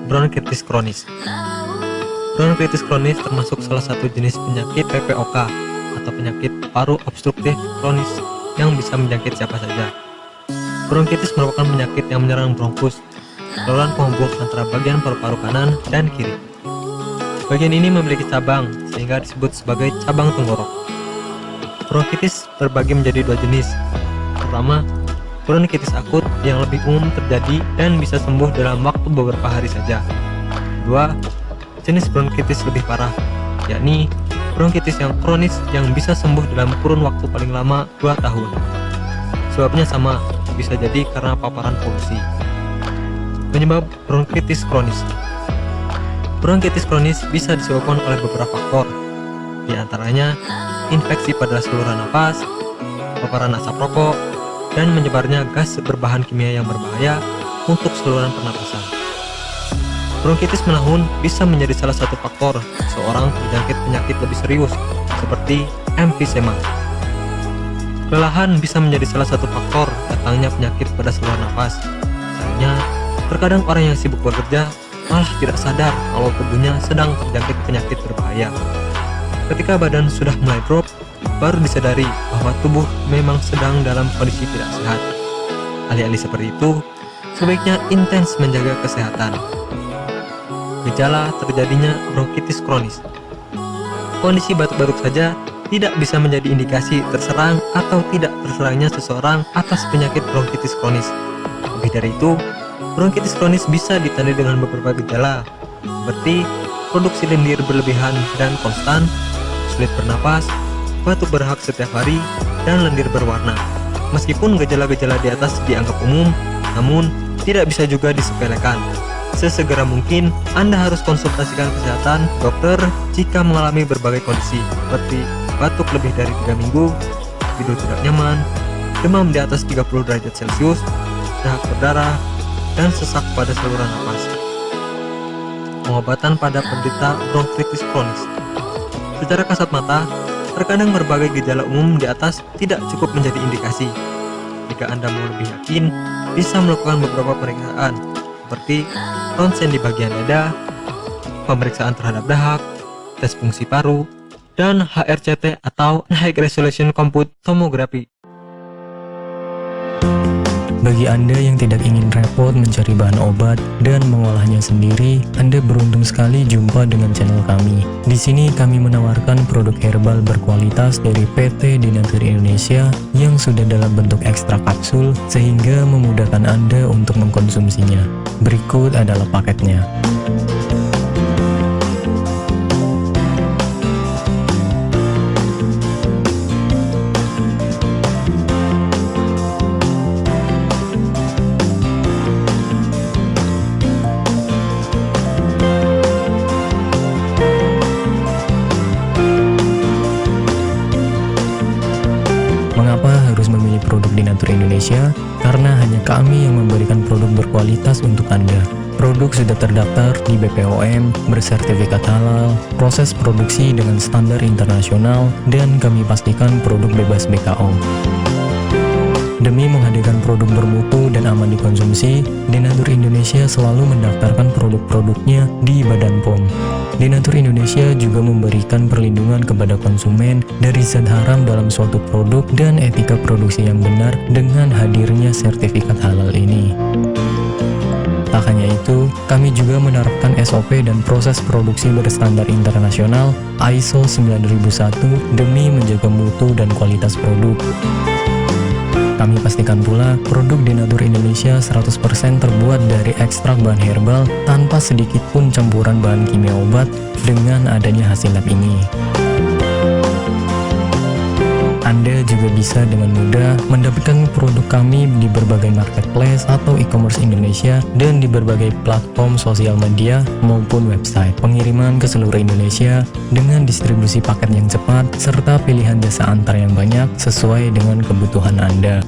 Bronkitis kronis. Bronkitis kronis termasuk salah satu jenis penyakit PPOK atau penyakit paru obstruktif kronis yang bisa menjangkit siapa saja. Bronkitis merupakan penyakit yang menyerang bronkus, saluran penghubung antara bagian paru-paru kanan dan kiri. Bagian ini memiliki cabang sehingga disebut sebagai cabang tenggorok. Bronkitis terbagi menjadi dua jenis. Pertama, bronkitis akut yang lebih umum terjadi dan bisa sembuh dalam waktu beberapa hari saja. Kedua, jenis bronkitis lebih parah, yakni bronkitis yang kronis yang bisa sembuh dalam kurun waktu paling lama 2 tahun. Sebabnya sama, bisa jadi karena paparan polusi. Penyebab bronkitis kronis. Bronkitis kronis bisa disebabkan oleh beberapa faktor, di antaranya infeksi pada saluran napas, paparan asap rokok, dan menyebarnya gas berbahan kimia yang berbahaya untuk saluran pernapasan. Bronkitis menahun bisa menjadi salah satu faktor seorang terjangkit penyakit lebih serius, seperti emfisema. Kelelahan bisa menjadi salah satu faktor datangnya penyakit pada saluran nafas. Misalnya, terkadang orang yang sibuk bekerja malah tidak sadar kalau tubuhnya sedang terjangkit penyakit berbahaya. Ketika badan sudah mulai drop, baru disadari bahwa tubuh memang sedang dalam kondisi tidak sehat. Alih-alih seperti itu, sebaiknya intens menjaga kesehatan. Gejala terjadinya bronkitis kronis. Kondisi batuk-batuk saja tidak bisa menjadi indikasi terserang atau tidak terserangnya seseorang atas penyakit bronkitis kronis. Lebih dari itu, bronkitis kronis bisa ditandai dengan beberapa gejala, seperti produksi lendir berlebihan dan konstan, sulit bernapas, batuk berhak setiap hari, dan lendir berwarna. Meskipun gejala-gejala di atas dianggap umum, namun tidak bisa juga disepelekan. Sesegera mungkin, Anda harus konsultasikan kesehatan dokter jika mengalami berbagai kondisi, seperti batuk lebih dari 3 minggu, tidur tidak nyaman, demam di atas 30 derajat Celcius, dahak berdarah, dan sesak pada saluran napas. Pengobatan pada penderita bronkitis kronis. Secara kasat mata, terkadang berbagai gejala umum di atas tidak cukup menjadi indikasi. Jika Anda mau lebih yakin, bisa melakukan beberapa pemeriksaan, seperti ronsen di bagian dada, pemeriksaan terhadap dahak, tes fungsi paru, dan HRCT atau High Resolution Compute Tomography. Bagi Anda yang tidak ingin repot mencari bahan obat dan mengolahnya sendiri, Anda beruntung sekali jumpa dengan channel kami. Di sini kami menawarkan produk herbal berkualitas dari PT Denatur Indonesia yang sudah dalam bentuk ekstrak kapsul sehingga memudahkan Anda untuk mengkonsumsinya. Berikut adalah paketnya. Mengapa harus memilih produk Denatur Indonesia? Karena hanya kami yang memberikan produk berkualitas untuk Anda. Produk sudah terdaftar di BPOM, bersertifikat halal, proses produksi dengan standar internasional, dan kami pastikan produk bebas BKO. Demi menghadirkan produk bermutu dan aman dikonsumsi, Denatur Indonesia selalu mendaftarkan produk-produknya di Badan POM. Denatur Indonesia juga memberikan perlindungan kepada konsumen dari zat haram dalam suatu produk dan etika produksi yang benar dengan hadirnya sertifikat halal ini. Tak hanya itu, kami juga menerapkan SOP dan proses produksi berstandar internasional ISO 9001 demi menjaga mutu dan kualitas produk. Kami pastikan pula produk Denatur Indonesia 100% terbuat dari ekstrak bahan herbal tanpa sedikit pun campuran bahan kimia obat dengan adanya hasil lab ini. Anda juga bisa dengan mudah mendapatkan produk kami di berbagai marketplace atau e-commerce Indonesia dan di berbagai platform sosial media maupun website. Pengiriman ke seluruh Indonesia dengan distribusi paket yang cepat serta pilihan jasa antar yang banyak sesuai dengan kebutuhan Anda.